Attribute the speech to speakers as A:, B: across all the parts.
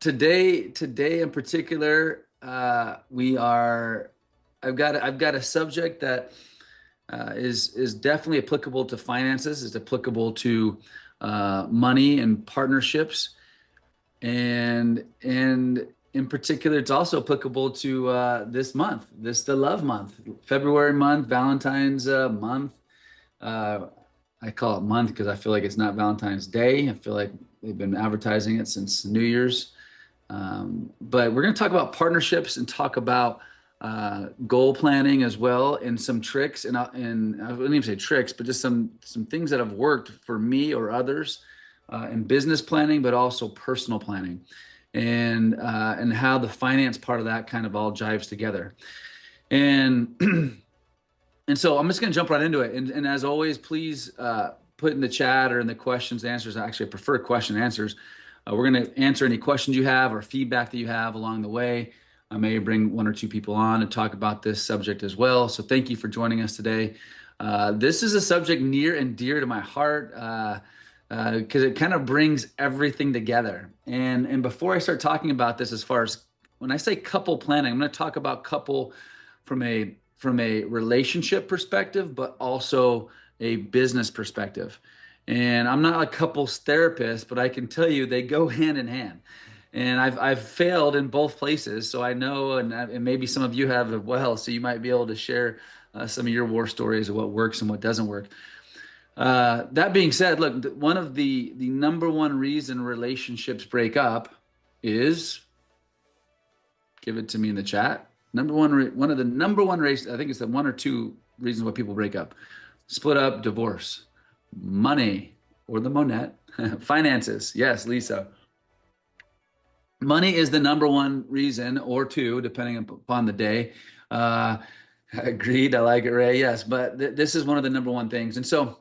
A: Today in particular, I've got a subject that is definitely applicable to finances, is applicable to money and partnerships, and in particular, it's also applicable to this month, the love month, February month, Valentine's month. Uh, I call it month because I feel like it's not Valentine's Day. I feel like they've been advertising it since New Year's. But we're going to talk about partnerships and talk about goal planning as well, and some tricks. And I wouldn't even say tricks, but just some things that have worked for me or others in business planning, but also personal planning, and how the finance part of that kind of all jives together. And and so I'm just going to jump right into it. And as always, please put in the chat or in the questions, answers. Actually, I prefer question answers. We're going to answer any questions you have or feedback that you have along the way. I may bring one or two people on to talk about this subject as well. So thank you for joining us today. This is a subject near and dear to my heart because it kind of brings everything together. And before I start talking about this, as far as when I say couple planning, I'm going to talk about couple from a relationship perspective, but also a business perspective. And I'm not a couples therapist, but I can tell you they go hand in hand. And I've failed in both places, so I know, and maybe some of you have as well. So you might be able to share some of your war stories of what works and what doesn't work. That being said, look, one of the number one reason relationships break up is, give it to me in the chat. One of the number one reasons, I think it's the one or two reasons why people break up: split up, divorce, money, or the monette, finances. Yes, Lisa. Money is the number one reason, or two, depending upon the day. Agreed. I like it, Ray. Yes, but this is one of the number one things. And so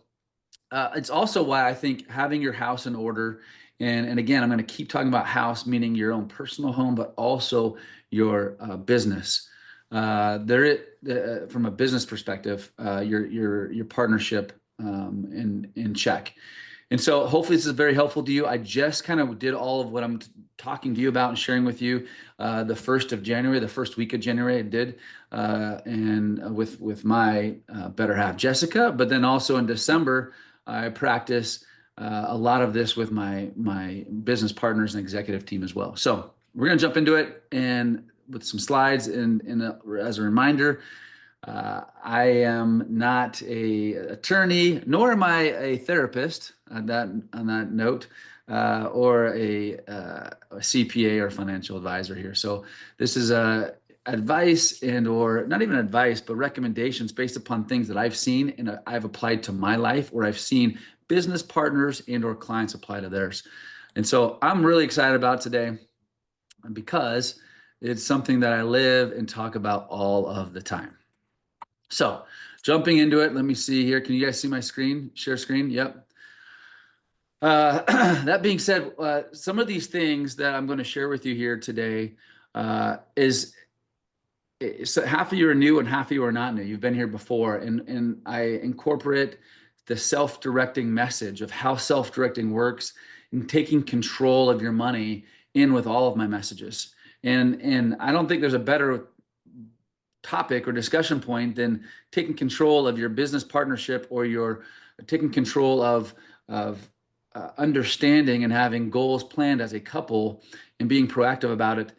A: it's also why I think having your house in order, and again, I'm going to keep talking about house, meaning your own personal home, but also your business. From a business perspective, your partnership in check. And so hopefully this is very helpful to you. I just kind of did all of what I'm talking to you about and sharing with you the 1st of January, the first week of January I did, and with my better half, Jessica. But then also in December, I practice a lot of this with my business partners and executive team as well. So we're going to jump into it, and with some slides as a reminder. I am not a attorney, nor am I a therapist on that note, or a CPA or financial advisor here. So this is advice or not even advice, but recommendations based upon things that I've seen and I've applied to my life, or I've seen business partners and or clients apply to theirs. And so I'm really excited about today because it's something that I live and talk about all of the time. So jumping into it, let me see here. Can you guys see my screen? Share screen? Yep. That being said, some of these things that I'm going to share with you here today is so half of you are new and half of you are not new. You've been here before, and I incorporate the self-directing message of how self-directing works and taking control of your money in with all of my messages. And I don't think there's a better topic or discussion point than taking control of your business partnership, or your taking control of understanding and having goals planned as a couple and being proactive about it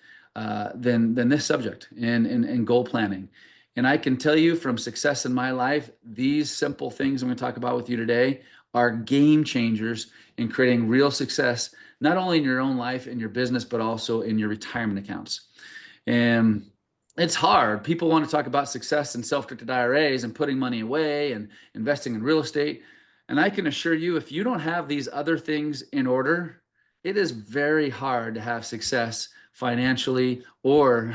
A: than this subject and goal planning. And I can tell you from success in my life, these simple things I'm going to talk about with you today are game changers in creating real success, not only in your own life and your business, but also in your retirement accounts. And it's hard. People want to talk about success in self-directed IRAs and putting money away and investing in real estate. And I can assure you, if you don't have these other things in order, it is very hard to have success financially, or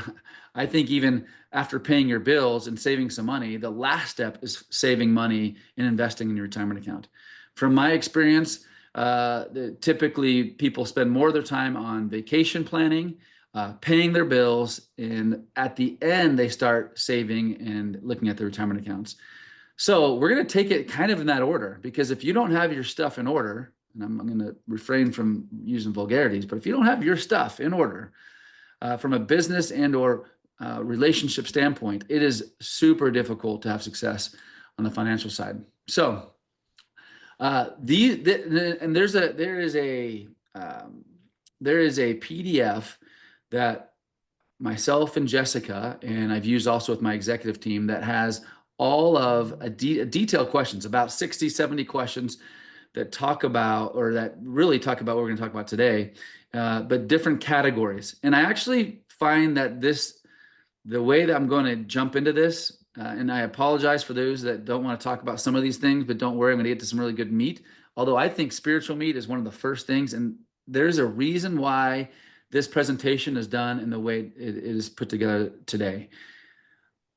A: I think even after paying your bills and saving some money, the last step is saving money and investing in your retirement account. From my experience, typically people spend more of their time on vacation planning, paying their bills, and at the end they start saving and looking at their retirement accounts. So we're going to take it kind of in that order, because if you don't have your stuff in order, and I'm going to refrain from using vulgarities, but if you don't have your stuff in order from a business and or relationship standpoint, it is super difficult to have success on the financial side. So and there is a PDF that myself and Jessica, and I've used also with my executive team, that has all of detailed questions, about 60, 70 questions that talk about, or that really talk about what we're going to talk about today, but different categories. And I actually find that the way that I'm going to jump into this, and I apologize for those that don't want to talk about some of these things, but don't worry, I'm going to get to some really good meat. Although I think spiritual meat is one of the first things, and there's a reason why this presentation is done in the way it is put together today.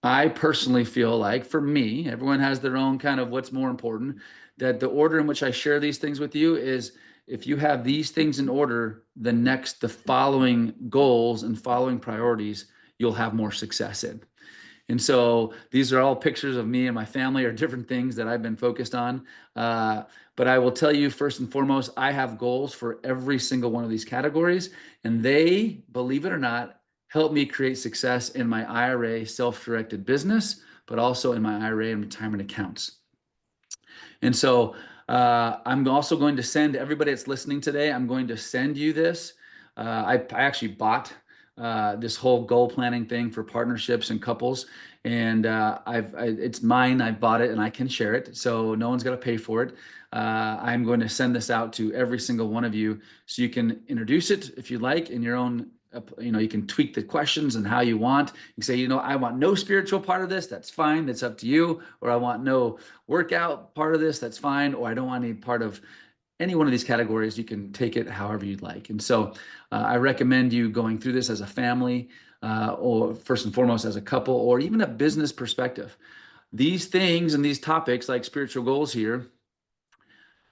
A: I personally feel like, for me, everyone has their own kind of what's more important, that the order in which I share these things with you is, if you have these things in order, the following goals and following priorities, you'll have more success in. And so these are all pictures of me and my family, or different things that I've been focused on. But I will tell you, first and foremost, I have goals for every single one of these categories. And they, believe it or not, help me create success in my IRA self-directed business, but also in my IRA and retirement accounts. And so I'm also going to send everybody that's listening today, I'm going to send you this. I actually bought this whole goal planning thing for partnerships and couples, and it's mine. I bought it and I can share it, so no one's got to pay for it. I'm going to send this out to every single one of you, so you can introduce it if you like in your own. You can tweak the questions and how you want. You can say, I want no spiritual part of this. That's fine. That's up to you. Or I want no workout part of this. That's fine. Or I don't want any part of any one of these categories. You can take it however you'd like. And so I recommend you going through this as a family, or first and foremost as a couple, or even a business perspective. These things and these topics, like spiritual goals here,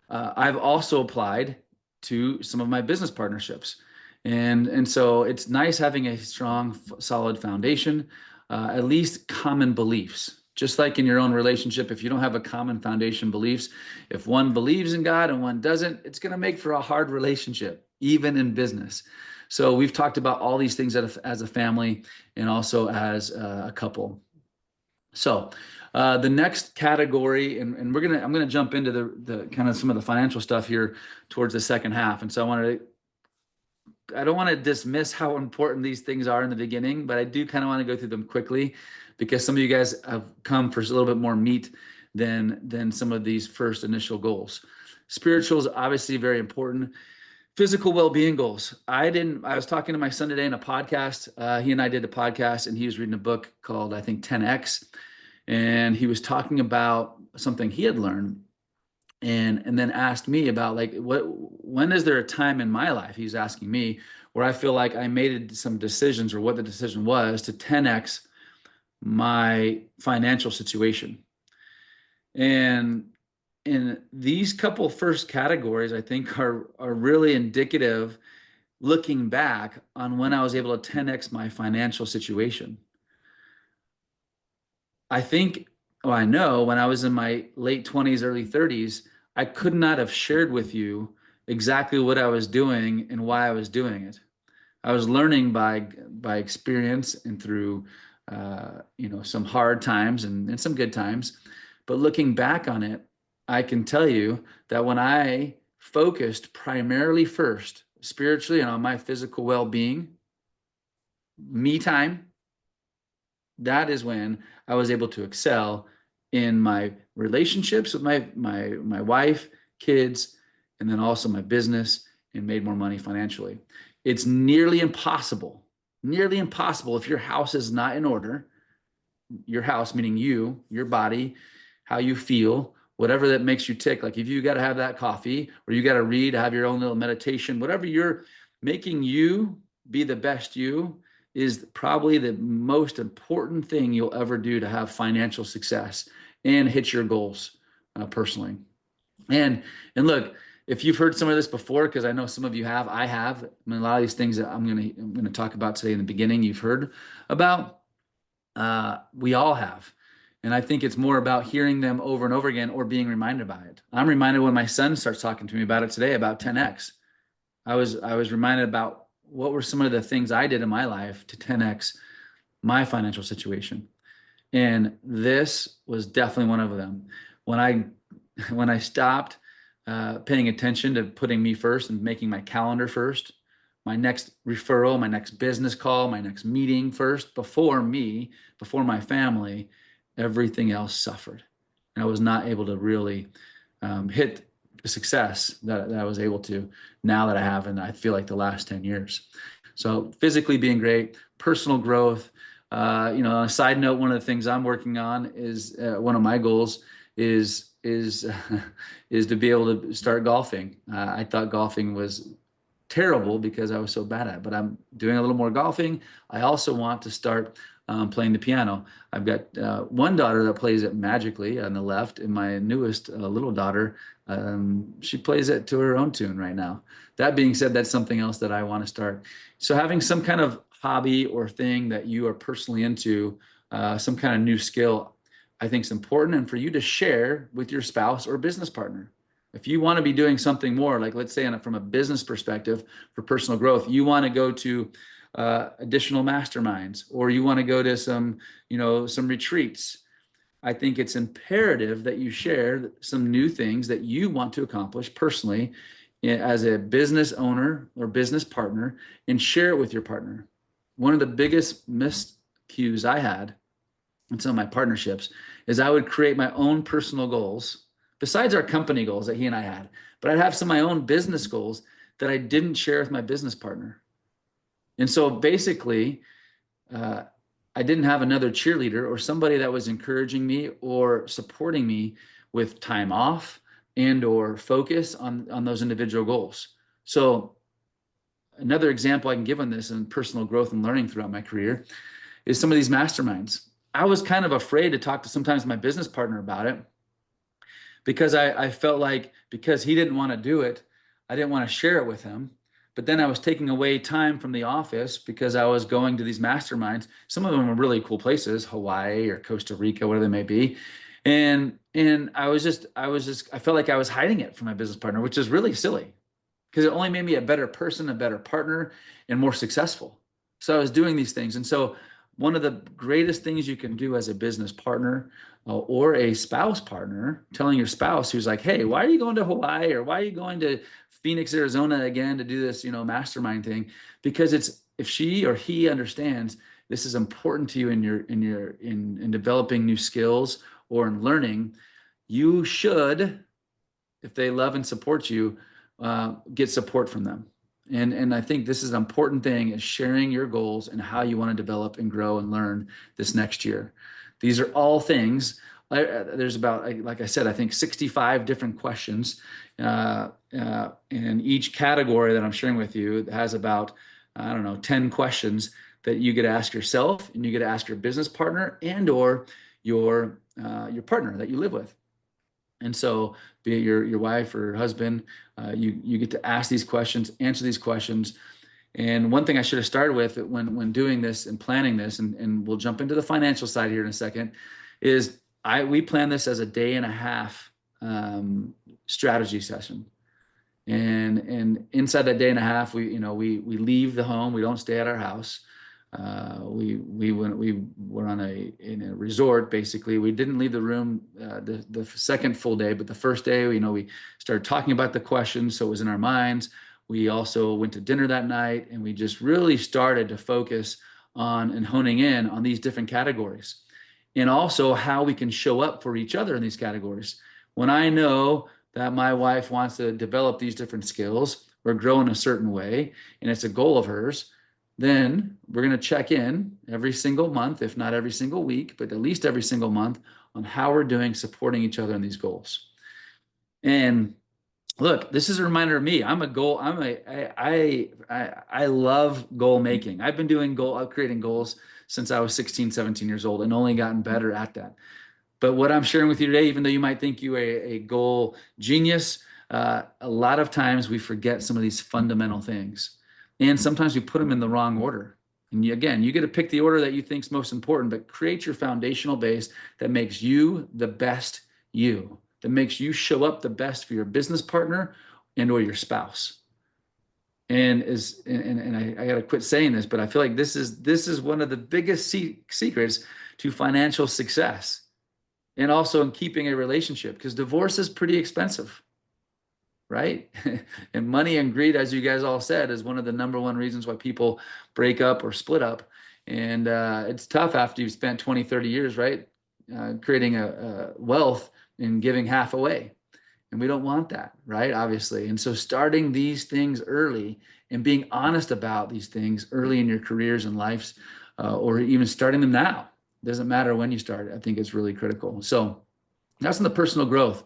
A: I've also applied to some of my business partnerships. And so it's nice having a strong, solid foundation, at least common beliefs. Just like in your own relationship, if you don't have a common foundation beliefs, if one believes in God and one doesn't, it's going to make for a hard relationship, even in business. So we've talked about all these things as a family and also as a couple. So the next category, and I'm gonna jump into the kind of some of the financial stuff here towards the second half. And so I don't want to dismiss how important these things are in the beginning, but I do kind of want to go through them quickly, because some of you guys have come for a little bit more meat than some of these first initial goals. Spiritual is obviously very important. Physical well-being goals. I was talking to my son today in a podcast. He and I did a podcast, and he was reading a book called, I think, 10X. And he was talking about something he had learned, and then asked me about, like, when is there a time in my life, he's asking me, where I feel like I made some decisions, or what the decision was, to 10X my financial situation. And in these couple first categories, I think are really indicative, looking back on when I was able to 10X my financial situation. I know when I was in my late 20s, early 30s, I could not have shared with you exactly what I was doing and why I was doing it. I was learning by experience and through some hard times and some good times. But looking back on it, I can tell you that when I focused primarily first spiritually and on my physical well-being, me time, that is when I was able to excel in my relationships with my wife, kids, and then also my business, and made more money financially. It's nearly impossible if your house is not in order. Your house, meaning you, your body, how you feel, whatever that makes you tick. Like if you got to have that coffee, or you got to read, have your own little meditation, whatever you're making you be the best you, is probably the most important thing you'll ever do to have financial success and hit your goals personally. And look, if you've heard some of this before, because I know some of you have, I have. I mean, a lot of these things that I'm gonna talk about today in the beginning, you've heard about. We all have. And I think it's more about hearing them over and over again or being reminded by it. I'm reminded when my son starts talking to me about it today about 10x. I was reminded about what were some of the things I did in my life to 10x my financial situation. And this was definitely one of them. When I when I stopped paying attention to putting me first and making my calendar first, my next referral, my next business call, my next meeting first, before me, before my family, everything else suffered. And I was not able to really hit the success that I was able to now that I have, and I feel like the last 10 years. So physically being great, personal growth. On a side note, one of the things I'm working on is one of my goals is is to be able to start golfing. I thought golfing was terrible because I was so bad at it, but I'm doing a little more golfing. I also want to start playing the piano. I've got one daughter that plays it magically on the left, and my newest little daughter, she plays it to her own tune right now. That being said, that's something else that I want to start. So having some kind of hobby or thing that you are personally into, some kind of new skill, I think is important, and for you to share with your spouse or business partner. If you want to be doing something more, like let's say from a business perspective for personal growth, you want to go to additional masterminds, or you want to go to some retreats. I think it's imperative that you share some new things that you want to accomplish personally as a business owner or business partner, and share it with your partner. One of the biggest miscues I had in some of my partnerships is I would create my own personal goals besides our company goals that he and I had, but I'd have some of my own business goals that I didn't share with my business partner. And so basically, I didn't have another cheerleader or somebody that was encouraging me or supporting me with time off and or focus on those individual goals. So another example I can give on this in personal growth and learning throughout my career is some of these masterminds. I was kind of afraid to talk to sometimes my business partner about it because I felt like because he didn't want to do it, I didn't want to share it with him. But then I was taking away time from the office because I was going to these masterminds. Some of them were really cool places, Hawaii or Costa Rica, whatever they may be. And I felt like I was hiding it from my business partner, which is really silly because it only made me a better person, a better partner, and more successful. So I was doing these things. And so one of the greatest things you can do as a business partner or a spouse partner, telling your spouse who's like, hey, why are you going to Hawaii, or why are you going to Phoenix, Arizona again to do this, mastermind thing? Because if she or he understands this is important to you in developing new skills or in learning, you should, if they love and support you, get support from them. And I think this is an important thing, is sharing your goals and how you want to develop and grow and learn this next year. These are all things. There's about, like I said, I think 65 different questions. And each category that I'm sharing with you has about, 10 questions that you get to ask yourself, and you get to ask your business partner and or your partner that you live with. And so, be it your wife or husband, you get to ask these questions, answer these questions. And one thing I should have started with when doing this and planning this, and we'll jump into the financial side here in a second, is we plan this as a day and a half strategy session. And inside that day and a half, we leave the home. We don't stay at our house. We were in a resort. Basically, we didn't leave the room the second full day, but the first day, we started talking about the questions, so it was in our minds. We also went to dinner that night, and we just really started to focus on and honing in on these different categories, and also how we can show up for each other in these categories. When I know that my wife wants to develop these different skills or grow in a certain way, and it's a goal of hers, then we're going to check in every single month, if not every single week, but at least every single month, on how we're doing supporting each other in these goals. And look, this is a reminder of me. I love goal making. I've been creating goals since I was 16, 17 years old, and only gotten better at that. But what I'm sharing with you today, even though you might think you're a goal genius, a lot of times we forget some of these fundamental things. And sometimes we put them in the wrong order. And again, you get to pick the order that you think is most important, but create your foundational base that makes you the best you, that makes you show up the best for your business partner and or your spouse. And I got to quit saying this, but I feel like this is one of the biggest secrets to financial success, and also in keeping a relationship, because divorce is pretty expensive, right? And money and greed, as you guys all said, is one of the number one reasons why people break up or split up. And it's tough after you've spent 20, 30 years, right? Creating a wealth and giving half away. And we don't want that, right? Obviously. And so starting these things early and being honest about these things early in your careers and lives, or even starting them now, doesn't matter when you start. I think it's really critical. So that's in the personal growth.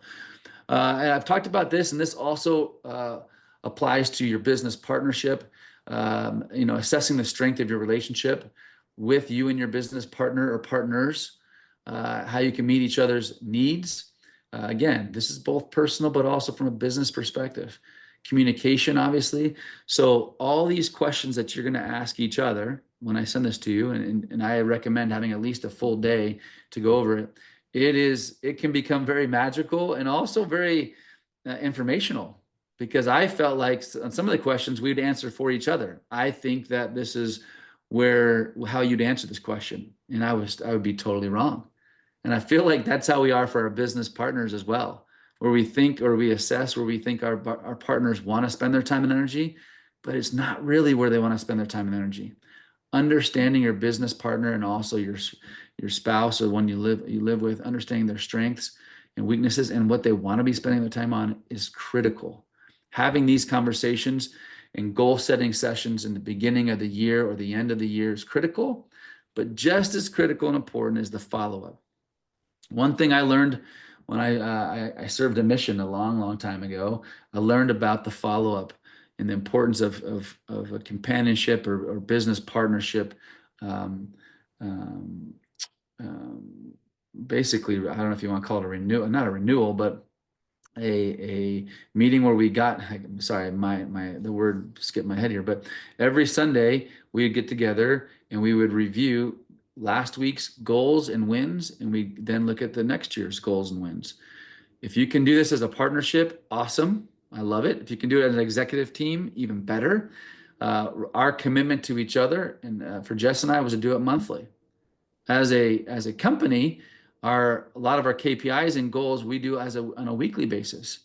A: And I've talked about this, and this also applies to your business partnership. Assessing the strength of your relationship with you and your business partner or partners, how you can meet each other's needs. Again, this is both personal, but also from a business perspective. Communication, obviously. So all these questions that you're going to ask each other when I send this to you, and I recommend having at least a full day to go over it. It can become very magical and also very informational, because I felt like on some of the questions we'd answer for each other. I think that this is how you'd answer this question, and I would be totally wrong. And I feel like that's how we are for our business partners as well, where we think or we assess where we think our partners want to spend their time and energy, but it's not really where they want to spend their time and energy. Understanding your business partner and also your spouse or the one you live with, understanding their strengths and weaknesses and what they want to be spending their time on is critical. Having these conversations and goal setting sessions in the beginning of the year or the end of the year is critical, but just as critical and important is the follow-up. One thing I learned when I served a mission a long, long time ago, I learned about the follow-up and the importance of a companionship or business partnership. Basically, I don't know if you want to call it a renewal, not a renewal, but a meeting where we got, sorry, the word skipped my head here, but every Sunday we'd get together and we would review last week's goals and wins, and we then look at the next year's goals and wins. If you can do this as a partnership, awesome. I love it. If you can do it as an executive team, even better. Our commitment to each other and for Jess and I was to do it monthly. As a company, a lot of our KPIs and goals we do on a weekly basis.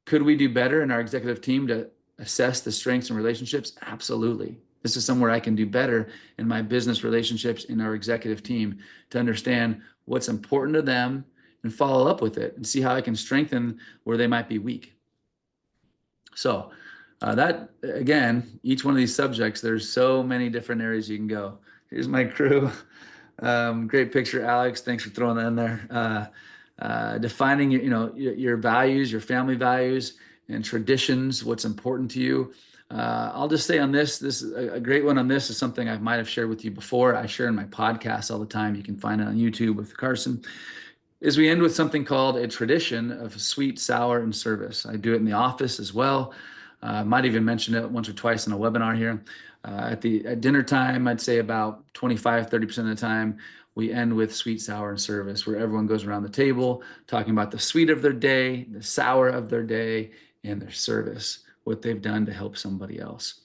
A: Could we do better in our executive team to assess the strengths and relationships? Absolutely. This is somewhere I can do better in my business relationships in our executive team to understand what's important to them and follow up with it and see how I can strengthen where they might be weak. So that, again, each one of these subjects, there's so many different areas you can go. Here's my crew. Great picture, Alex. Thanks for throwing that in there. Defining your values, your family values and traditions, what's important to you. I'll just say on this is a great one on this is something I might have shared with you before. I share in my podcast all the time. You can find it on YouTube with Carson. Is we end with something called a tradition of sweet, sour, and service. I do it in the office as well. Might even mention it once or twice in a webinar here. At dinner time, I'd say about 25-30% of the time, we end with sweet, sour, and service, where everyone goes around the table talking about the sweet of their day, the sour of their day, and their service, what they've done to help somebody else.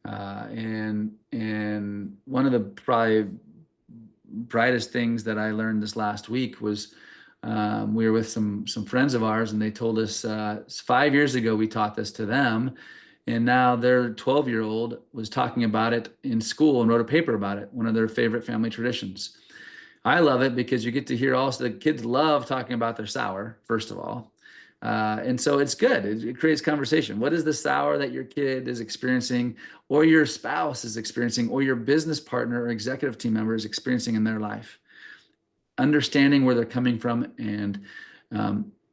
A: And one of the probably brightest things that I learned this last week was we were with some friends of ours, and they told us 5 years ago we taught this to them, and now their 12-year-old was talking about it in school and wrote a paper about it, one of their favorite family traditions. I love it because you get to hear also the kids love talking about their sour, first of all. And so it's good. It creates conversation. What is the sour that your kid is experiencing or your spouse is experiencing or your business partner or executive team member is experiencing in their life? Understanding where they're coming from and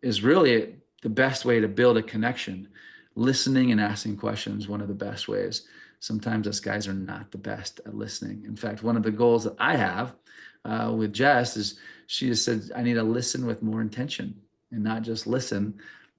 A: is really the best way to build a connection. Listening and asking questions, one of the best ways. Sometimes us guys are not the best at listening. In fact, one of the goals that I have with Jess is she just said, I need to listen with more intention and not just listen,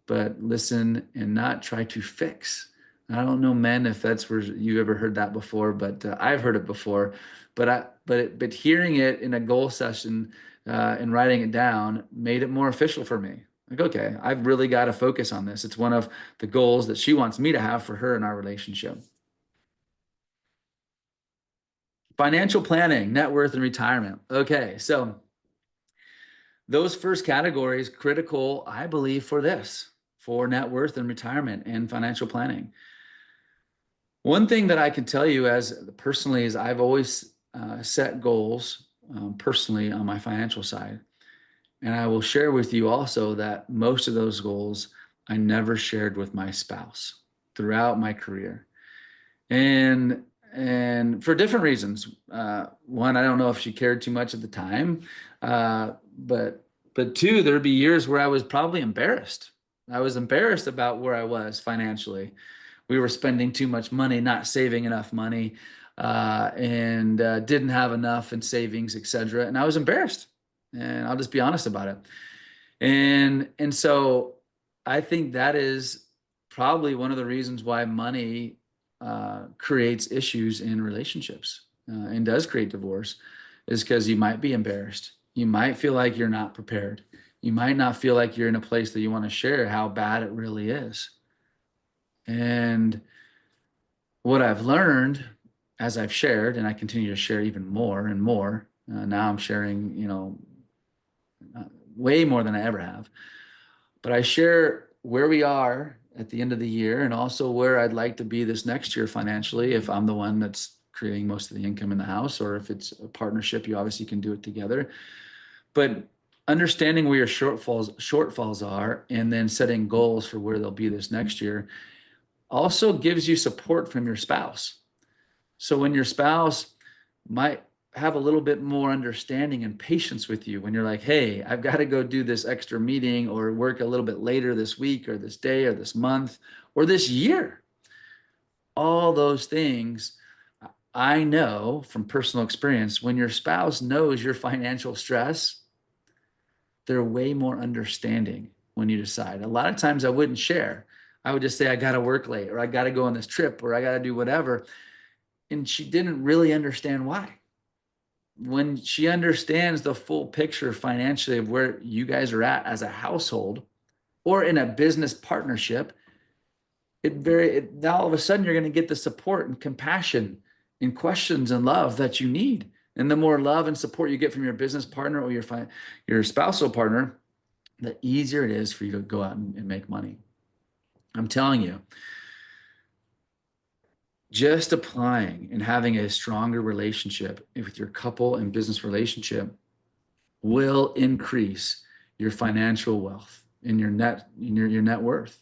A: but listen and not try to fix, I don't know, men, if that's where you ever heard that before, but I've heard it before. But hearing it in a goal session and writing it down made it more official for me. Like, okay, I've really got to focus on this. It's one of the goals that she wants me to have for her in our relationship. Financial planning, net worth, and retirement. Okay, so those first categories critical, I believe, for this, for net worth and retirement and financial planning. One thing that I can tell you as personally is I've always set goals personally on my financial side. And I will share with you also that most of those goals I never shared with my spouse throughout my career. And for different reasons. One, I don't know if she cared too much at the time, but two, there'd be years where I was probably embarrassed. I was embarrassed about where I was financially. We were spending too much money, not saving enough money, and didn't have enough in savings, etc. And I was embarrassed, and I'll just be honest about it. And so I think that is probably one of the reasons why money creates issues in relationships and does create divorce, is because you might be embarrassed. You might feel like you're not prepared. You might not feel like you're in a place that you want to share how bad it really is. And what I've learned as I've shared, and I continue to share even more and more, now I'm sharing, way more than I ever have. But I share where we are at the end of the year and also where I'd like to be this next year financially, if I'm the one that's creating most of the income in the house, or if it's a partnership, you obviously can do it together. But understanding where your shortfalls are and then setting goals for where they'll be this next year also gives you support from your spouse. So when your spouse might have a little bit more understanding and patience with you when you're like, hey, I've got to go do this extra meeting or work a little bit later this week or this day or this month or this year. All those things, I know from personal experience, when your spouse knows your financial stress, they're way more understanding when you decide. A lot of times I wouldn't share. I would just say, I got to work late, or I got to go on this trip, or I got to do whatever. And she didn't really understand why. When she understands the full picture financially of where you guys are at as a household or in a business partnership, now all of a sudden you're going to get the support and compassion and questions and love that you need. And the more love and support you get from your business partner or your spousal partner, the easier it is for you to go out and make money. I'm telling you, just applying and having a stronger relationship with your couple and business relationship will increase your financial wealth and your net worth.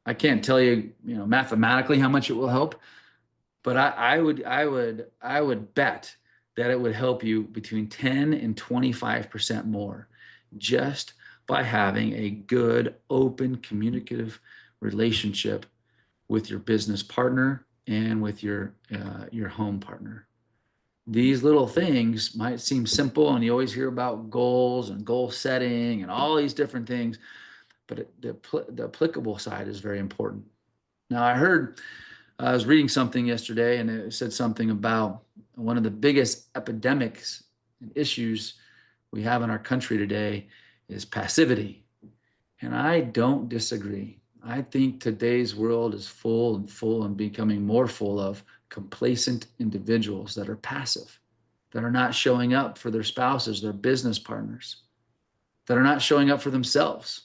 A: I can't tell you, mathematically how much it will help, but I would bet that it would help you between 10 and 25% more just by having a good, open, communicative relationship with your business partner and with your home partner. These little things might seem simple, and you always hear about goals and goal setting and all these different things, but the applicable side is very important. Now, I was reading something yesterday, and it said something about one of the biggest epidemics and issues we have in our country today is passivity. And I don't disagree. I think today's world is full and becoming more full of complacent individuals that are passive, that are not showing up for their spouses, their business partners, that are not showing up for themselves.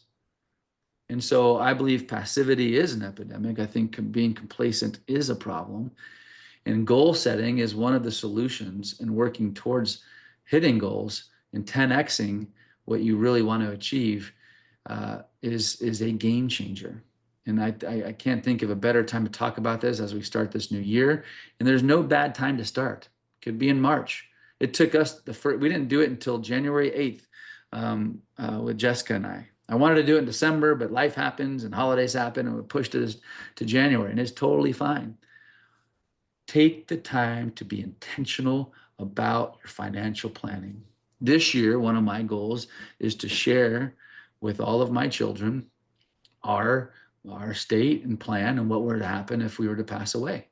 A: And so I believe passivity is an epidemic. I think being complacent is a problem. And goal setting is one of the solutions in working towards hitting goals and 10xing what you really want to achieve is a game changer. And I can't think of a better time to talk about this as we start this new year. And there's no bad time to start. It could be in March. It took us we didn't do it until January 8th with Jessica and I. I wanted to do it in December, but life happens and holidays happen, and we pushed it to January, and it's totally fine. Take the time to be intentional about your financial planning. This year, one of my goals is to share with all of my children our our estate and plan and what were to happen if we were to pass away.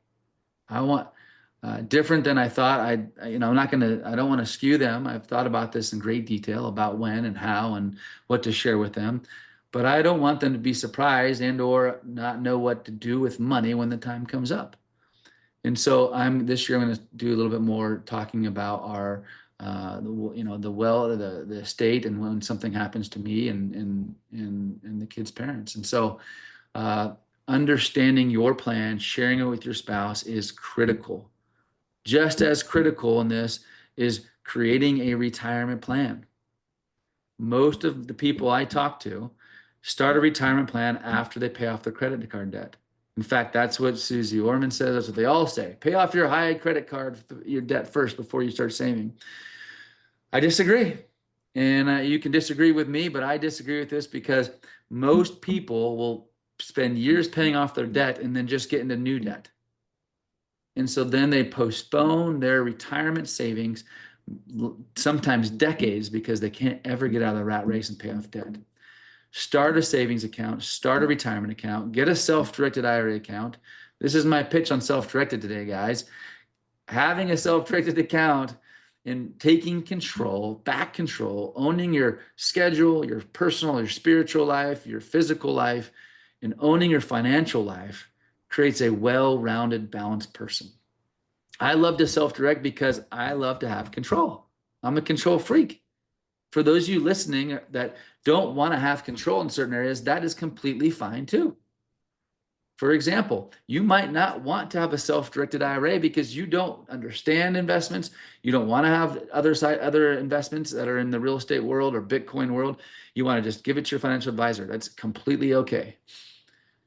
A: I want different than I thought. I'm not going to, I don't want to skew them. I've thought about this in great detail about when and how and what to share with them, but I don't want them to be surprised and or not know what to do with money when the time comes up. And so this year I'm going to do a little bit more talking about our, the estate and when something happens to me and the kids' parents. And so, understanding your plan, sharing it with your spouse is critical. Just as critical in this is creating a retirement plan. Most of the people I talk to start a retirement plan after they pay off their credit card debt. In fact, that's what Susie Orman says. That's what they all say. Pay off your high credit card, your debt first before you start saving. I disagree. And you can disagree with me, but I disagree with this because most people will spend years paying off their debt and then just get into new debt. And so then they postpone their retirement savings, sometimes decades, because they can't ever get out of the rat race and pay off debt. Start a savings account, start a retirement account, get a self-directed IRA account. This is my pitch on self-directed today, guys. Having a self-directed account and taking control, back control, owning your schedule, your personal, your spiritual life, your physical life, and owning your financial life creates a well-rounded, balanced person. I love to self-direct because I love to have control. I'm a control freak. For those of you listening that don't want to have control in certain areas, that is completely fine too. For example, you might not want to have a self-directed IRA because you don't understand investments. You don't want to have other investments that are in the real estate world or Bitcoin world. You want to just give it to your financial advisor. That's completely okay.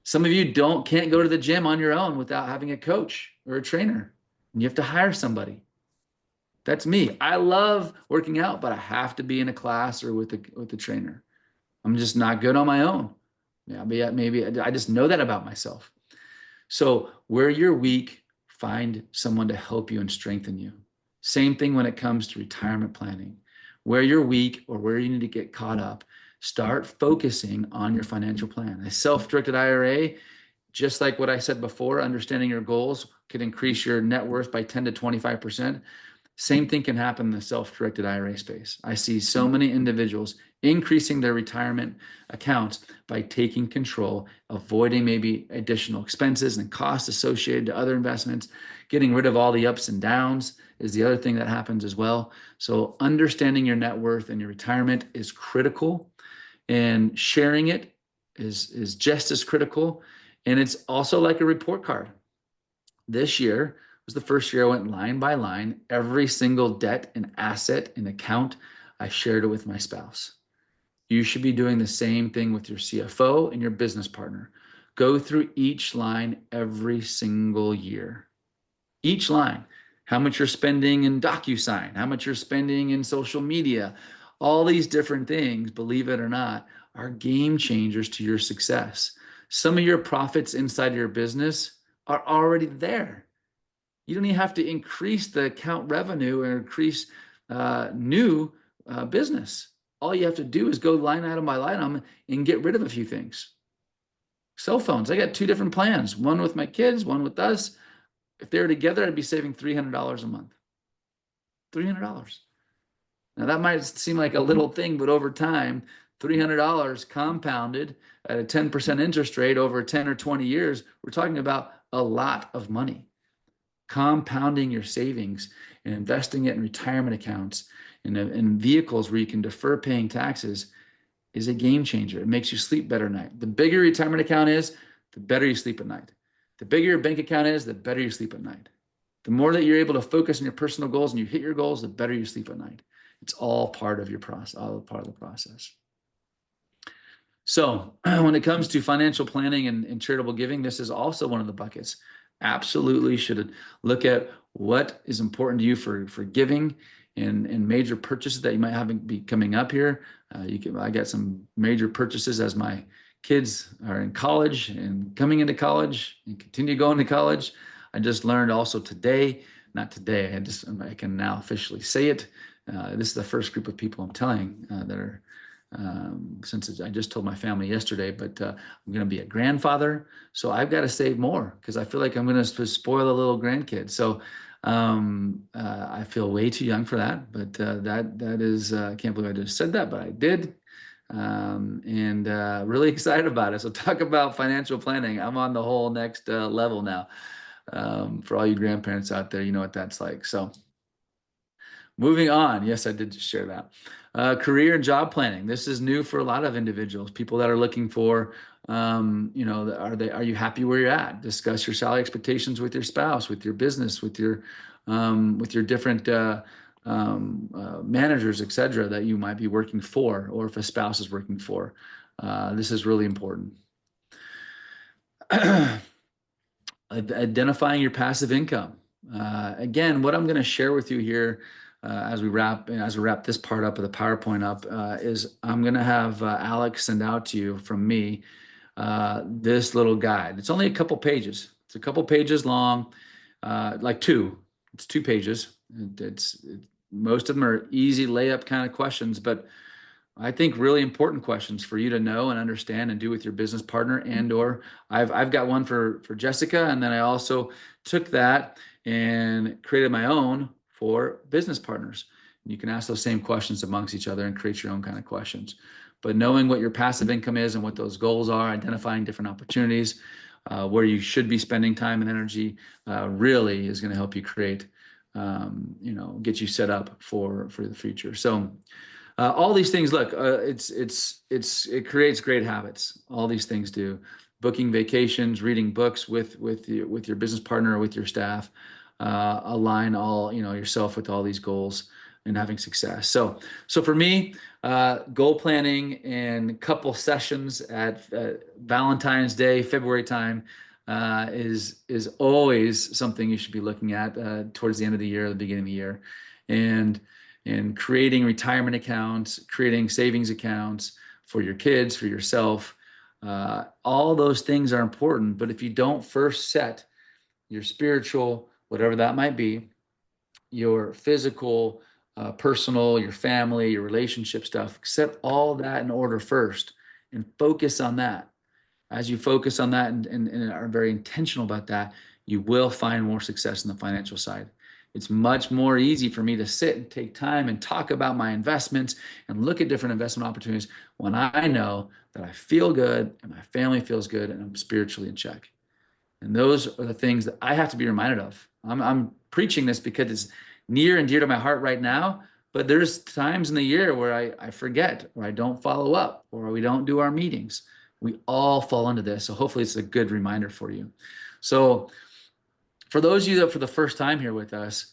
A: Some of you can't go to the gym on your own without having a coach or a trainer, and you have to hire somebody. That's me. I love working out, but I have to be in a class or with a trainer. I'm just not good on my own. Yeah, but maybe I just know that about myself. So where you're weak, find someone to help you and strengthen you. Same thing when it comes to retirement planning. Where you're weak or where you need to get caught up, start focusing on your financial plan. A self-directed IRA, just like what I said before, understanding your goals could increase your net worth by 10 to 25%. Same thing can happen in the self-directed IRA space. I see so many individuals increasing their retirement accounts by taking control, avoiding maybe additional expenses and costs associated to other investments, getting rid of all the ups and downs is the other thing that happens as well. So understanding your net worth and your retirement is critical, and sharing it is just as critical. And it's also like a report card. This year was the first year I went line by line, every single debt and asset and account, I shared it with my spouse. You should be doing the same thing with your CFO and your business partner. Go through each line every single year. Each line, how much you're spending in DocuSign, how much you're spending in social media, all these different things, believe it or not, are game changers to your success. Some of your profits inside your business are already there. You don't even have to increase the account revenue or increase new business. All you have to do is go line item by line item and get rid of a few things. Cell phones, I got 2 different plans, one with my kids, one with us. If they were together, I'd be saving $300 a month. $300. Now that might seem like a little thing, but over time, $300 compounded at a 10% interest rate over 10 or 20 years, we're talking about a lot of money. Compounding your savings and investing it in retirement accounts and in vehicles where you can defer paying taxes is a game changer. It makes you sleep better at night. The bigger your retirement account is, the better you sleep at night. The bigger your bank account is, the better you sleep at night. The more that you're able to focus on your personal goals and you hit your goals, the better you sleep at night. It's all part of your process, all part of the process. So when it comes to financial planning and charitable giving, this is also one of the buckets. Absolutely should look at what is important to you for giving and major purchases that you might have be coming up here. I got some major purchases as my kids are in college and coming into college and continue going to college. I just learned also today, not today, I can now officially say it. This is the first group of people I'm telling that are since I just told my family yesterday, but I'm going to be a grandfather. So I've got to save more because I feel like I'm going to spoil a little grandkid. So I feel way too young for that. But that is, I can't believe I just said that, but I did. And really excited about it. So talk about financial planning. I'm on the whole next level now. For all you grandparents out there, you know what that's like. So moving on. Yes, I did just share that. Career and job planning. This is new for a lot of individuals, people that are looking for, are you happy where you're at? Discuss your salary expectations with your spouse, with your business, with your different managers, etc., that you might be working for, or if a spouse is working for. This is really important. Identifying your passive income. Again, what I'm going to share with you here as we wrap this part up of the PowerPoint up is I'm going to have Alex send out to you from me this little guide. It's only a couple pages. It's a couple pages long, like two. It's 2 pages. Most of them are easy layup kind of questions, but I think really important questions for you to know and understand and do with your business partner, and or I've got one for Jessica, and then I also took that and created my own for business partners. And you can ask those same questions amongst each other and create your own kind of questions. But knowing what your passive income is and what those goals are, identifying different opportunities where you should be spending time and energy really is going to help you create, get you set up for the future. So all these things, look, it creates great habits. All these things do. Booking vacations, reading books with your business partner or with your staff, align all yourself with all these goals and having success. So for me, goal planning and couple sessions at Valentine's Day, February time, is always something you should be looking at towards the end of the year, or the beginning of the year, and creating retirement accounts, creating savings accounts for your kids, for yourself. All those things are important, but if you don't first set your spiritual, whatever that might be, your physical, personal, your family, your relationship stuff, set all that in order first and focus on that. As you focus on that and are very intentional about that, you will find more success in the financial side. It's much more easy for me to sit and take time and talk about my investments and look at different investment opportunities when I know that I feel good and my family feels good and I'm spiritually in check. And those are the things that I have to be reminded of. I'm preaching this because it's near and dear to my heart right now, but there's times in the year where I forget, or I don't follow up, or we don't do our meetings. We all fall into this. So hopefully it's a good reminder for you. So for those of you that for the first time here with us,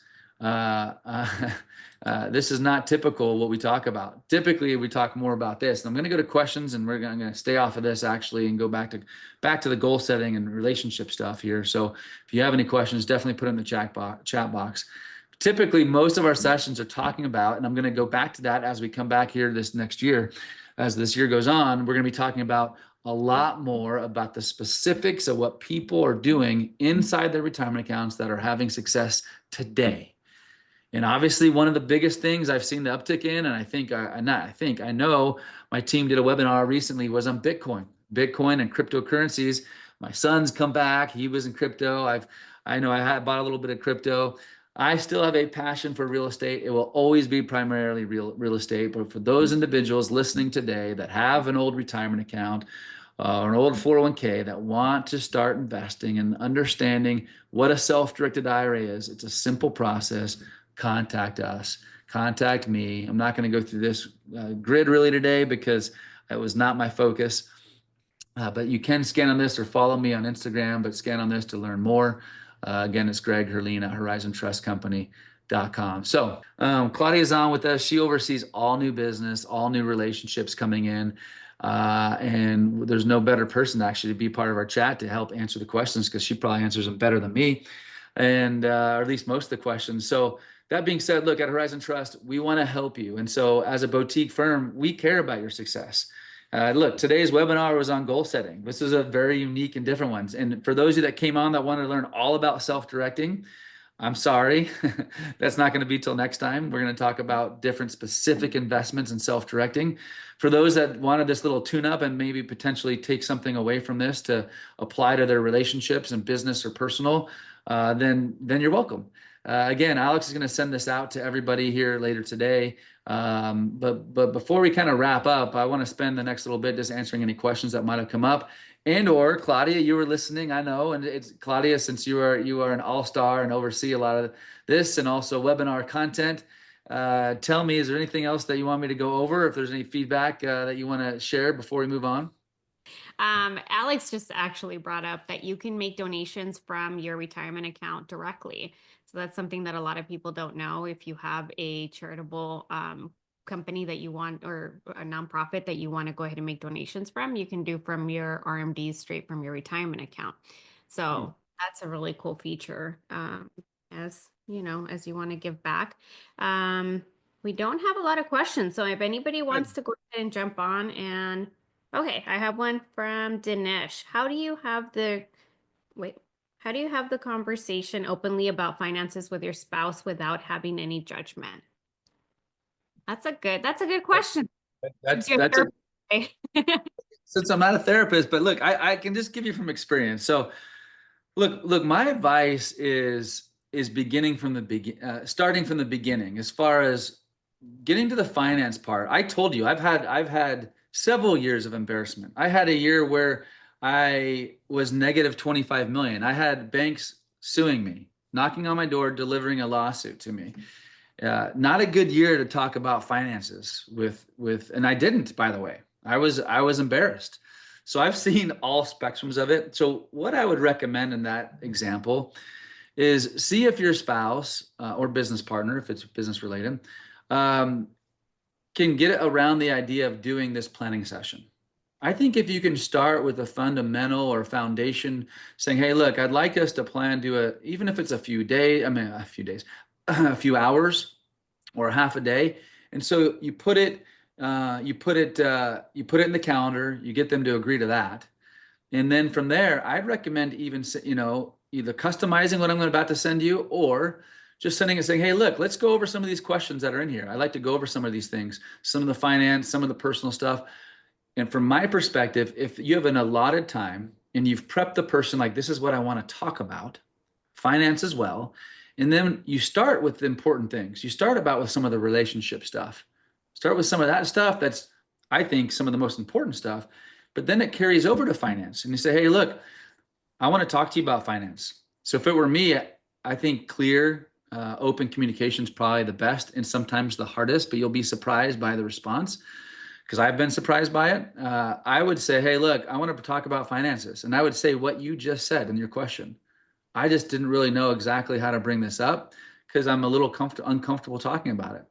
A: this is not typical what we talk about. Typically, we talk more about this. And I'm going to go to questions, and I'm going to stay off of this actually, and go back to the goal setting and relationship stuff here. So if you have any questions, definitely put it in the chat box. Typically, most of our sessions are talking about, and I'm going to go back to that as we come back here this next year. As this year goes on, we're going to be talking about a lot more about the specifics of what people are doing inside their retirement accounts that are having success today. And obviously, one of the biggest things I've seen the uptick in, and I know my team did a webinar recently, was on Bitcoin and cryptocurrencies. My son's come back; he was in crypto. I had bought a little bit of crypto. I still have a passion for real estate. It will always be primarily real estate. But for those individuals listening today that have an old retirement account or an old 401k that want to start investing and understanding what a self-directed IRA is, it's a simple process. Contact us, contact me. I'm not going to go through this grid really today because it was not my focus. But you can scan on this or follow me on Instagram, but scan on this to learn more. Again, it's Greg Herlean at horizontrustcompany.com. So Claudia's on with us. She oversees all new business, all new relationships coming in. And there's no better person actually to be part of our chat to help answer the questions, because she probably answers them better than me, and or at least most of the questions. So that being said, look, at Horizon Trust, we want to help you. And so as a boutique firm, we care about your success. Look, today's webinar was on goal setting. This is a very unique and different one. And for those of you that came on that want to learn all about self-directing, I'm sorry. That's not going to be till next time. We're going to talk about different specific investments and self-directing. For those that wanted this little tune-up and maybe potentially take something away from this to apply to their relationships and business or personal, then you're welcome. Again, Alex is going to send this out to everybody here later today. But before we kind of wrap up, I want to spend the next little bit just answering any questions that might have come up. And or Claudia, you were listening, I know, and it's Claudia, since you are an all-star and oversee a lot of this and also webinar content. Tell me, is there anything else that you want me to go over? If there's any feedback that you want to share before we move on?
B: Alex just actually brought up that you can make donations from your retirement account directly. So that's something that a lot of people don't know. If you have a charitable company that you want, or a nonprofit that you want to go ahead and make donations from, you can do from your RMDs straight from your retirement account.
A: Hmm.
B: So that's a really cool feature, as you know, as you want to give back. Um, we don't have a lot of questions. So if anybody wants
A: Good.
B: to go ahead and jump on and okay, I have one from Dinesh. Wait, how do you have the conversation openly about finances with your spouse without having any judgment? That's a good question. Since
A: That's
B: you're
A: that's a
B: therapist,
A: Since I'm not a therapist, but look, I can just give you from experience. So look, my advice is beginning from the starting from the beginning, as far as getting to the finance part. I told you I've had several years of embarrassment. I had a year where I was negative 25 million. I had banks suing me, knocking on my door, delivering a lawsuit to me. Not a good year to talk about finances and I didn't, by the way. I was embarrassed. So I've seen all spectrums of it. So what I would recommend in that example is see if your spouse or business partner, if it's business related, um, can get around the idea of doing this planning session. I think if you can start with a fundamental or foundation saying, hey, look, I'd like us to plan, even if it's a few days, I mean, a few days, a few hours or half a day. And so you put it in the calendar, you get them to agree to that. And then from there, I'd recommend even, either customizing what I'm about to send you or just sending it saying, hey, look, let's go over some of these questions that are in here. I'd like to go over some of these things, some of the finance, some of the personal stuff. And from my perspective, if you have an allotted time and you've prepped the person like, this is what I want to talk about, finance as well. And then you start with the important things. You start about with some of the relationship stuff. Start with some of that stuff that's, I think, some of the most important stuff. But then it carries over to finance. And you say, hey, look, I want to talk to you about finance. So if it were me, I think clear, open communication is probably the best and sometimes the hardest, but you'll be surprised by the response because I've been surprised by it. I would say, hey, look, I want to talk about finances. And I would say what you just said in your question. I just didn't really know exactly how to bring this up because I'm a little uncomfortable talking about it.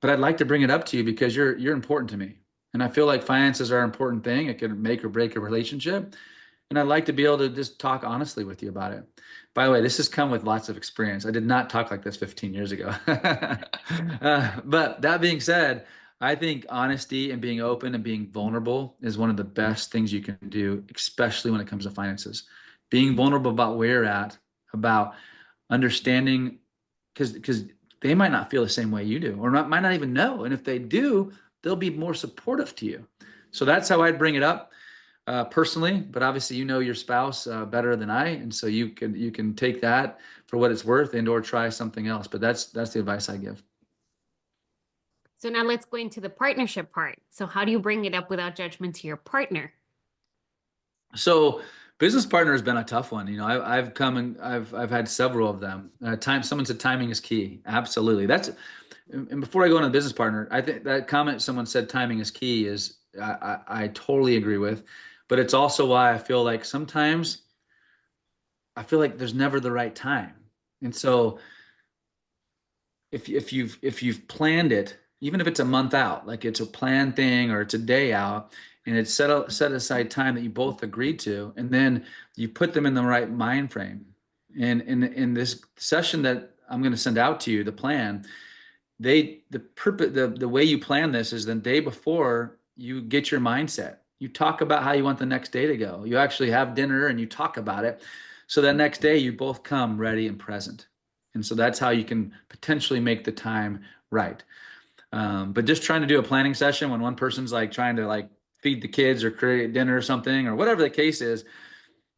A: But I'd like to bring it up to you because you're important to me. And I feel like finances are an important thing. It can make or break a relationship. And I'd like to be able to just talk honestly with you about it. By the way, this has come with lots of experience. I did not talk like this 15 years ago. But that being said, I think honesty and being open and being vulnerable is one of the best things you can do, especially when it comes to finances. Being vulnerable about where you're at, about understanding, because they might not feel the same way you do, or might not even know. And if they do, they'll be more supportive to you. So that's how I'd bring it up personally, but obviously you know your spouse better than I, and so you can take that for what it's worth and or try something else. But that's the advice I give.
B: so now let's go into the partnership part. So how do you bring it up without judgment to your partner?
A: So business partner has been a tough one. I've come and I've had several of them. Someone said timing is key. Absolutely. And before I go into the business partner, I think that comment someone said timing is key is I totally agree with, but it's also why I feel like sometimes I feel like there's never the right time. And so if you've planned it, even if it's a month out, like it's a planned thing or it's a day out, and it's set aside time that you both agreed to, and then you put them in the right mind frame. And in this session that I'm going to send out to you, the plan, the way you plan this is the day before you get your mindset. You talk about how you want the next day to go. You actually have dinner and you talk about it. So that next day you both come ready and present. And so that's how you can potentially make the time right. But just trying to do a planning session when one person's like trying to like feed the kids or create dinner or something or whatever the case is,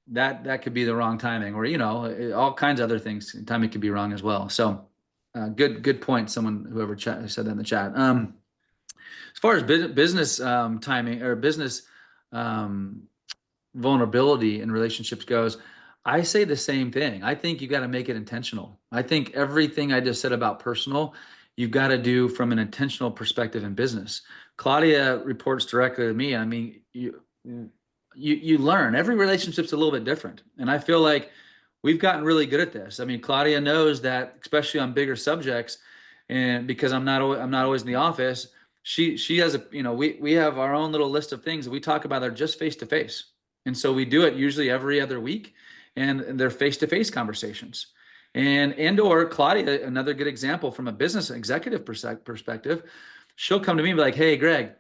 A: that could be the wrong timing, or all kinds of other things. Timing could be wrong as well. So good point. Whoever said that in the chat. As far as business timing or business um, vulnerability in relationships goes, I say the same thing. I think you got to make it intentional. I think everything I just said about personal, you've got to do from an intentional perspective in business. Claudia reports directly to me. I mean, you learn. Every relationship's a little bit different, and I feel like we've gotten really good at this. I mean, Claudia knows that, especially on bigger subjects, and because I'm not always in the office, she has a we have our own little list of things that we talk about that are just face to face, and so we do it usually every other week, and they're face to face conversations. And or Claudia, another good example from a business executive perspective, she'll come to me and be like, "Hey, Greg,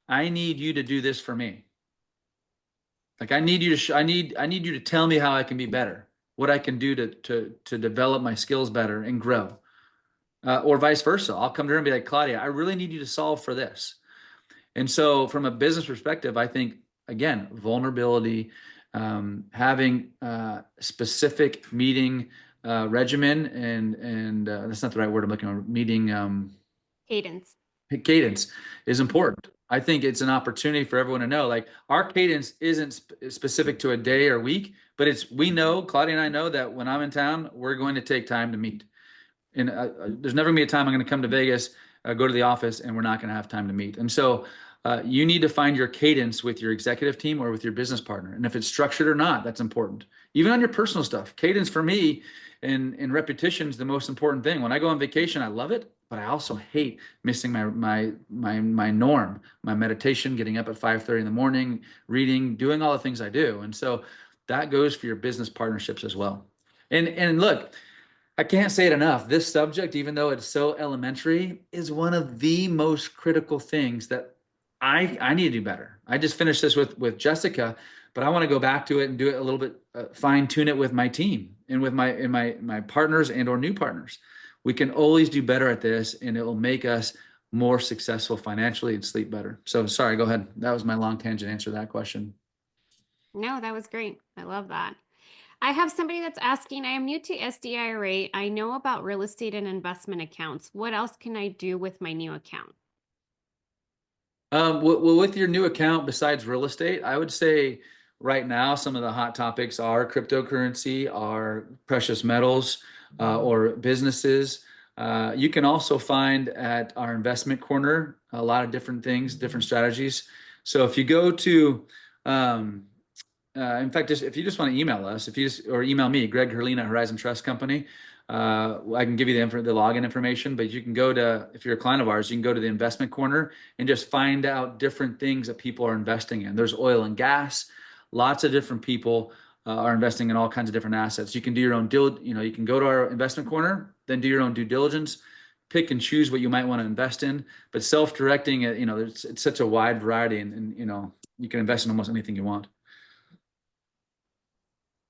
A: I need you to do this for me. Like I need you to I need you to tell me how I can be better, what I can do to develop my skills better and grow." Or vice versa. I'll come to her and be like, "Claudia, I really need you to solve for this." And so from a business perspective, I think, again, vulnerability, having specific meeting regimen, and that's not the right word I'm looking for, meeting
B: Cadence.
A: cadence is important. I think it's an opportunity for everyone to know, like, our cadence isn't specific to a day or week, but we know, Claudia and I know, that when I'm in town, we're going to take time to meet. And there's never gonna be a time I'm going to come to Vegas, go to the office, and we're not going to have time to meet. And so you need to find your cadence with your executive team or with your business partner. And if it's structured or not, that's important. Even on your personal stuff, cadence for me in repetition is the most important thing. When I go on vacation, I love it, but I also hate missing my norm, my meditation, getting up at 5:30 in the morning, reading, doing all the things I do. And so that goes for your business partnerships as well. And look, I can't say it enough. This subject, even though it's so elementary, is one of the most critical things that I need to do better. I just finished this with Jessica, but I want to go back to it and do it a little bit, fine tune it with my team and with my partners and or new partners. We can always do better at this, and it will make us more successful financially and sleep better. So sorry, go ahead. That was my long tangent answer to that question.
B: No, that was great. I love that. I have somebody that's asking, I am new to SDIRA. I know about real estate and investment accounts. What else can I do with my new account?
A: Well, with your new account, besides real estate, I would say right now some of the hot topics are cryptocurrency, are precious metals, or businesses. You can also find at our investment corner a lot of different things, different strategies. So if you go to, in fact, if you just want to email us, or email me, Greg Herlean at Horizon Trust Company. I can give you the login information, but you can go to, if you're a client of ours, you can go to the investment corner and just find out different things that people are investing in. There's oil and gas. Lots of different people are investing in all kinds of different assets. You can do your own you can go to our investment corner, then do your own due diligence, pick and choose what you might want to invest in. But self-directing, it's such a wide variety, and you can invest in almost anything you want.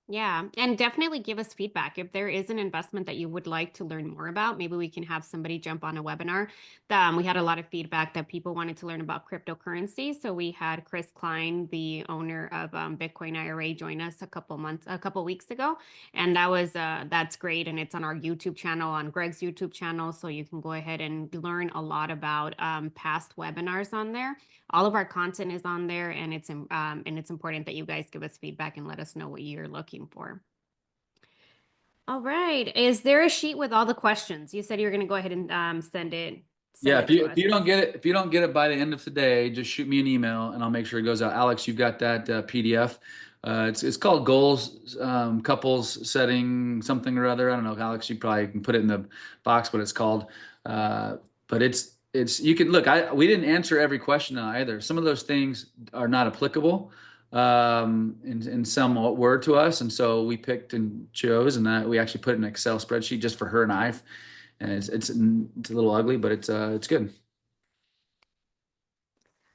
B: Yeah, and definitely give us feedback. If there is an investment that you would like to learn more about, maybe we can have somebody jump on a webinar. We had a lot of feedback that people wanted to learn about cryptocurrency. So we had Chris Klein, the owner of Bitcoin IRA, join us a couple weeks ago. And that's great. And it's on our YouTube channel, on Greg's YouTube channel. So you can go ahead and learn a lot about past webinars on there. All of our content is on there, and it's important that you guys give us feedback and let us know what you're looking for. All right. Is there a sheet with all the questions? You said you were going to go ahead and send it.
A: Yeah,
B: To
A: if you don't get it by the end of today, just shoot me an email and I'll make sure it goes out. Alex, you've got that PDF. It's called goals, couples setting something or other. I don't know, Alex. You probably can put it in the box what it's called. But you can look. We didn't answer every question either. Some of those things are not applicable, in some were to us, and so we picked and chose, and that we actually put in an Excel spreadsheet just for her and I. And it's a little ugly, but it's good.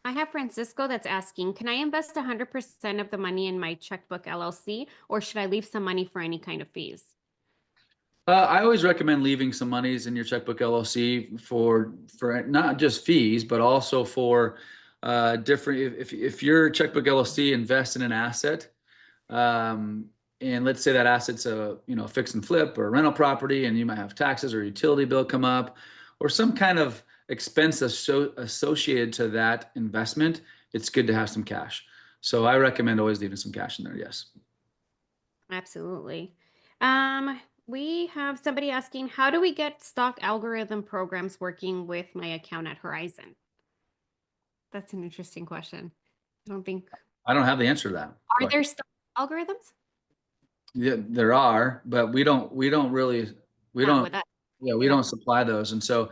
B: I have Francisco that's asking, can I invest 100% of the money in my checkbook LLC, or should I leave some money for any kind of fees?
A: I always recommend leaving some monies in your checkbook LLC for not just fees, but also for different. If your checkbook LLC invests in an asset, um, and let's say that asset's a fix and flip or a rental property, and you might have taxes or utility bill come up, or some kind of expense associated to that investment, it's good to have some cash. So I recommend always leaving some cash in there. Yes.
B: Absolutely. We have somebody asking, how do we get stock algorithm programs working with my account at Horizon? That's an interesting question. I don't think,
A: I don't have the answer to that
B: are
A: question.
B: there stock algorithms?
A: Yeah, there are, but we don't really we
B: Not
A: don't
B: with that.
A: yeah, we
B: Get up.
A: don't supply those. And so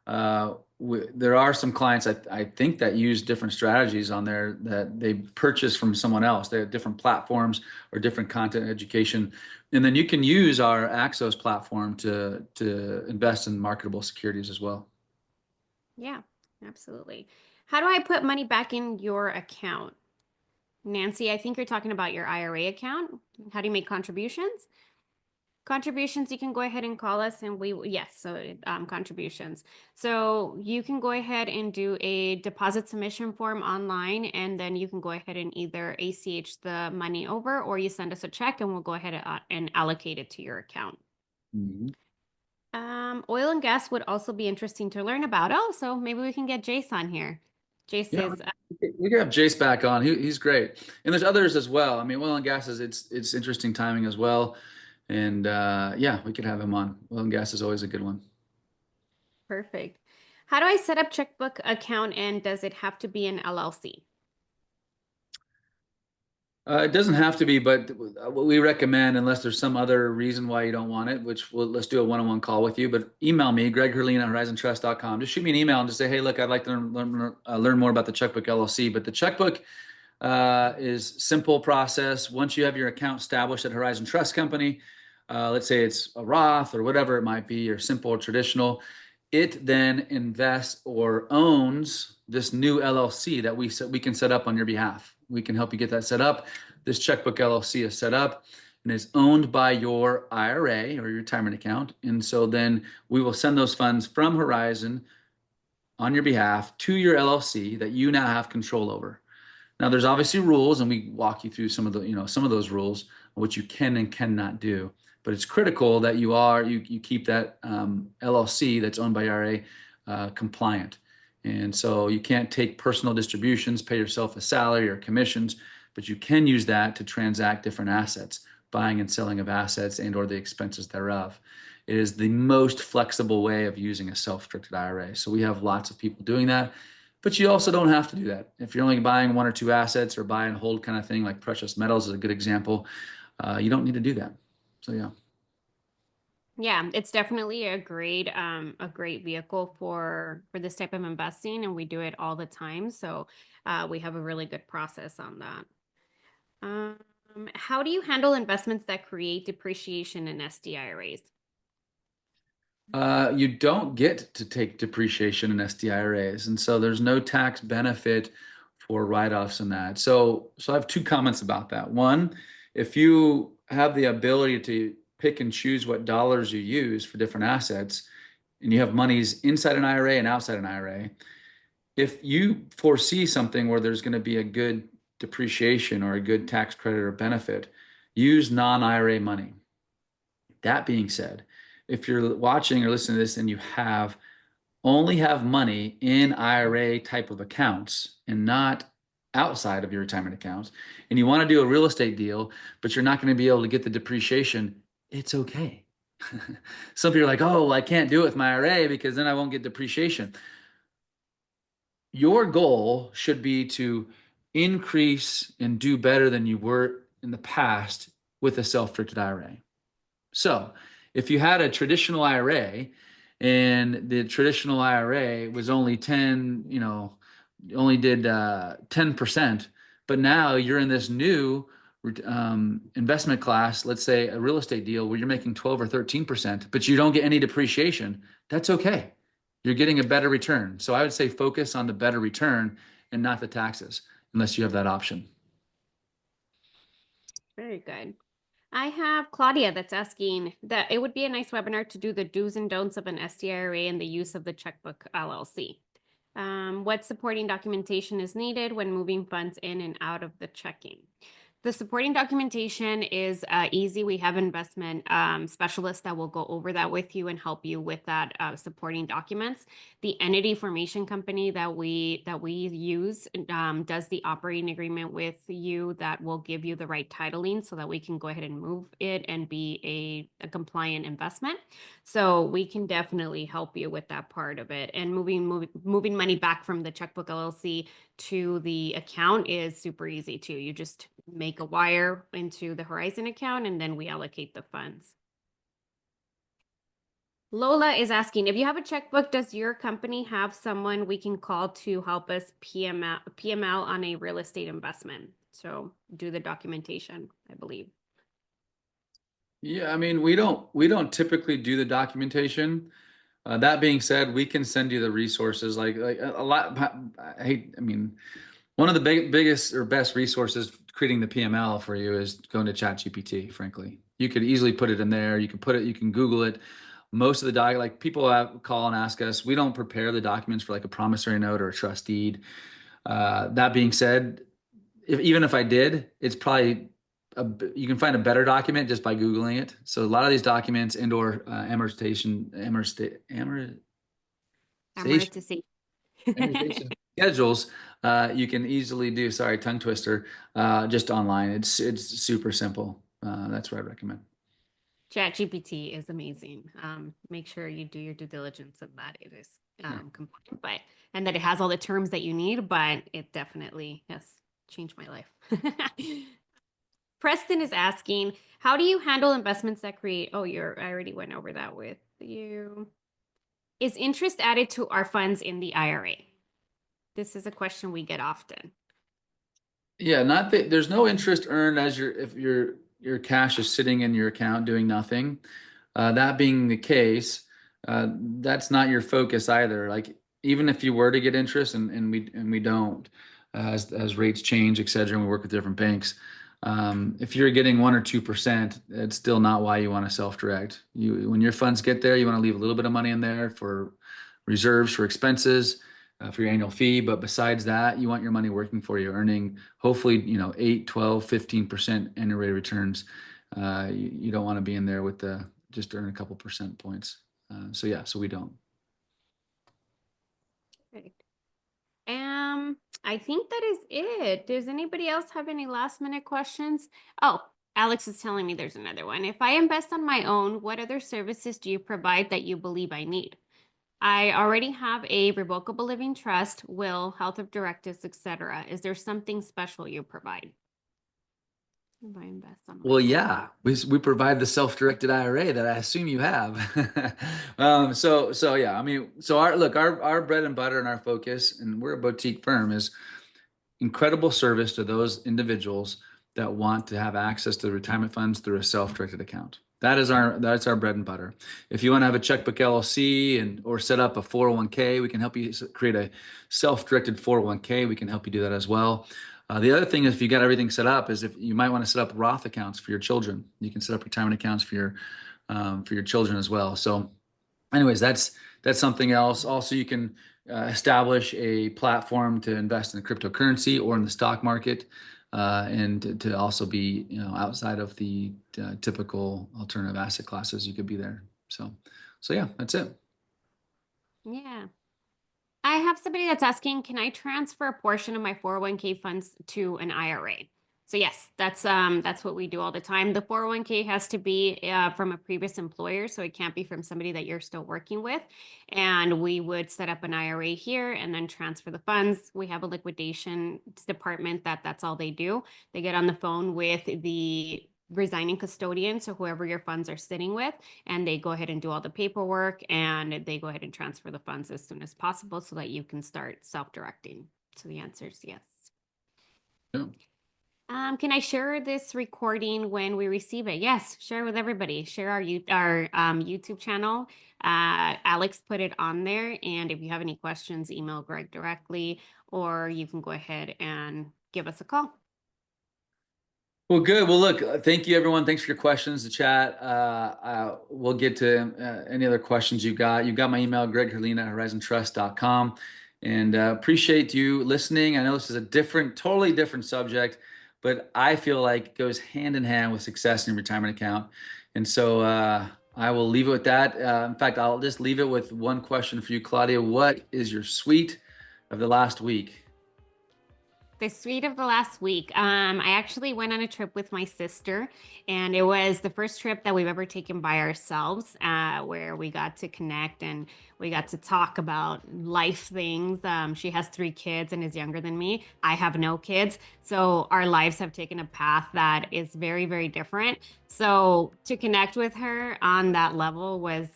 A: there are some clients I think that use different strategies on there that they purchase from someone else. They have different platforms or different content education. And then you can use our Axos platform to invest in marketable securities as well.
B: Yeah, absolutely. How do I put money back in your account? Nancy, I think you're talking about your IRA account. How do you make contributions? Contributions, you can go ahead and call us and yes, so contributions. So you can go ahead and do a deposit submission form online, and then you can go ahead and either ACH the money over or you send us a check and we'll go ahead and allocate it to your account.
A: Mhm.
B: Oil and gas would also be interesting to learn about. Oh, so maybe we can get Jace on here. Jace
A: Yeah,
B: is,
A: we could have Jace back on. He's great, and there's others as well. I mean, oil and gas is it's interesting timing as well, and yeah, we could have him on. Oil and gas is always a good one.
B: perfect. How do I set up checkbook account and does it have to be an LLC?
A: It doesn't have to be, but what we recommend, unless there's some other reason why you don't want it, which let's do a one-on-one call with you. But email me, Greg Herlean at horizontrust.com. Just shoot me an email and just say, hey, look, I'd like to learn more about the checkbook LLC. But the checkbook is simple process. Once you have your account established at Horizon Trust Company, let's say it's a Roth or whatever it might be, or simple or traditional, it then invests or owns this new LLC that we can set up on your behalf. We can help you get that set up. This checkbook LLC is set up and is owned by your IRA or your retirement account. And so then we will send those funds from Horizon on your behalf to your LLC that you now have control over. Now, there's obviously rules, and we walk you through some of those rules, what you can and cannot do. But it's critical that you keep that LLC that's owned by RA compliant. And so you can't take personal distributions, pay yourself a salary or commissions, but you can use that to transact different assets, buying and selling of assets and or the expenses thereof. It is the most flexible way of using a self-directed IRA. So we have lots of people doing that. But you also don't have to do that. If you're only buying one or two assets or buy and hold kind of thing, like precious metals is a good example, you don't need to do that. So yeah.
B: Yeah, it's definitely a great vehicle for this type of investing, and we do it all the time. So we have a really good process on that. How do you handle investments that create depreciation in SDIRAs?
A: You don't get to take depreciation in SDIRAs, and so there's no tax benefit for write-offs in that. So I have two comments about that. One, if you have the ability to pick and choose what dollars you use for different assets, and you have monies inside an IRA and outside an IRA, if you foresee something where there's going to be a good depreciation or a good tax credit or benefit, use non-IRA money. That being said, if you're watching or listening to this and you only have money in IRA type of accounts and not outside of your retirement accounts, and you want to do a real estate deal, but you're not going to be able to get the depreciation, it's okay. Some people are like, oh, well, I can't do it with my IRA because then I won't get depreciation. Your goal should be to increase and do better than you were in the past with a self-directed IRA. So if you had a traditional IRA and the traditional IRA was only 10, only did 10%, but now you're in this new investment class, let's say a real estate deal where you're making 12 or 13%, but you don't get any depreciation, that's okay. You're getting a better return. So I would say focus on the better return and not the taxes, unless you have that option.
B: Very good. I have Claudia that's asking that it would be a nice webinar to do the do's and don'ts of an SDIRA and the use of the checkbook LLC. What supporting documentation is needed when moving funds in and out of the checking? The supporting documentation is easy. We have investment specialists that will go over that with you and help you with that supporting documents. The entity formation company that we use does the operating agreement with you that will give you the right titling so that we can go ahead and move it and be a compliant investment. So we can definitely help you with that part of it. And moving money back from the checkbook LLC to the account is super easy too. You just make a wire into the Horizon account and then we allocate the funds. Lola is asking, if you have a checkbook, does your company have someone we can call to help us PML on a real estate investment? So do the documentation, I believe.
A: Yeah, I mean, we don't typically do the documentation. That being said, we can send you the resources. Like a lot. I mean, one of the biggest or best resources creating the PML for you is going to ChatGPT. Frankly, you could easily put it in there. You can put it. You can Google it. Most of the like people call and ask us. We don't prepare the documents for like a promissory note or a trust deed. That being said, even if I did, it's probably you can find a better document just by Googling it. So a lot of these documents and/or
B: Amortization.
A: amortization schedules, you can easily do. Sorry, tongue twister. Just online. It's super simple. That's what I recommend.
B: ChatGPT is amazing. Make sure you do your due diligence and that it is
A: Yeah.
B: compliant, but and that it has all the terms that you need, but it definitely has changed my life. Preston is asking, how do you handle investments that create? Oh, I already went over that with you. Is interest added to our funds in the IRA? This is a question we get often.
A: Yeah, not that there's no interest earned as if your cash is sitting in your account doing nothing. That being the case, that's not your focus either. Like even if you were to get interest and we don't, as rates change, et cetera, and we work with different banks. If you're getting 1 or 2%, it's still not why you want to self-direct. When your funds get there, you want to leave a little bit of money in there for reserves for expenses, for your annual fee. But besides that, you want your money working for you, earning hopefully, 8, 12, 15% annual rate of returns. You don't want to be in there with the just earn a couple percent points. So we don't.
B: Right. I think that is it. Does anybody else have any last minute questions? Oh, Alex is telling me there's another one. If I invest on my own, what other services do you provide that you believe I need? I already have a revocable living trust, will, health of directives, etc. Is there something special you provide? If I invest on my
A: Well,
B: own.
A: yeah, we provide the self-directed IRA that I assume you have. So yeah, I mean, so our bread and butter and our focus, and we're a boutique firm, is incredible service to those individuals that want to have access to the retirement funds through a self-directed account. That's our bread and butter. If you want to have a checkbook LLC or set up a 401k, we can help you create a self-directed 401k. We can help you do that as well. The other thing is if you got everything set up is if you might want to set up Roth accounts for your children. You can set up retirement accounts for your children as well. So anyways, that's something else. Also, you can establish a platform to invest in cryptocurrency or in the stock market, and to also be outside of the typical alternative asset classes. You could be there. So yeah, that's it.
B: Yeah. I have somebody that's asking, can I transfer a portion of my 401k funds to an IRA? So yes, that's what we do all the time. The 401k has to be from a previous employer, so it can't be from somebody that you're still working with. And we would set up an IRA here and then transfer the funds. We have a liquidation department that's all they do. They get on the phone with the resigning custodian, so whoever your funds are sitting with, and they go ahead and do all the paperwork and they go ahead and transfer the funds as soon as possible so that you can start self-directing. So the answer is yes.
A: Yeah.
B: Can I share this recording when we receive it? Yes, share with everybody. Share our YouTube channel. Alex put it on there, and if you have any questions, email Greg directly, or you can go ahead and give us a call.
A: Well, good. Well, look, thank you, everyone. Thanks for your questions, the chat. We'll get to any other questions you've got. You've got my email, gregherlean@horizontrust.com. And appreciate you listening. I know this is a totally different subject, but I feel like it goes hand in hand with success in your retirement account. And so I will leave it with that. In fact, I'll just leave it with one question for you, Claudia. What is your sweet of the last week?
B: The sweet of the last week. I actually went on a trip with my sister, and it was the first trip that we've ever taken by ourselves, where we got to connect and we got to talk about life things. She has 3 kids and is younger than me. I have no kids, so our lives have taken a path that is very, very different. So to connect with her on that level was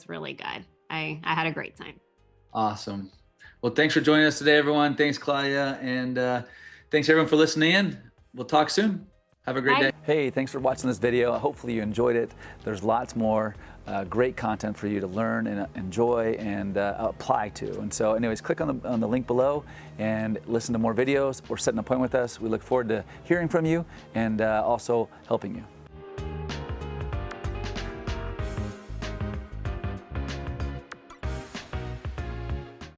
B: really good. I had a great time.
A: Awesome. Well, thanks for joining us today, everyone. Thanks, Claudia. And thanks, everyone, for listening in. We'll talk soon. Have a great
B: Bye.
A: day. Hey, thanks for watching this video. Hopefully you enjoyed it. There's lots more great content for you to learn and enjoy and apply to. And so anyways, click on the link below and listen to more videos or set an appointment with us. We look forward to hearing from you and also helping you.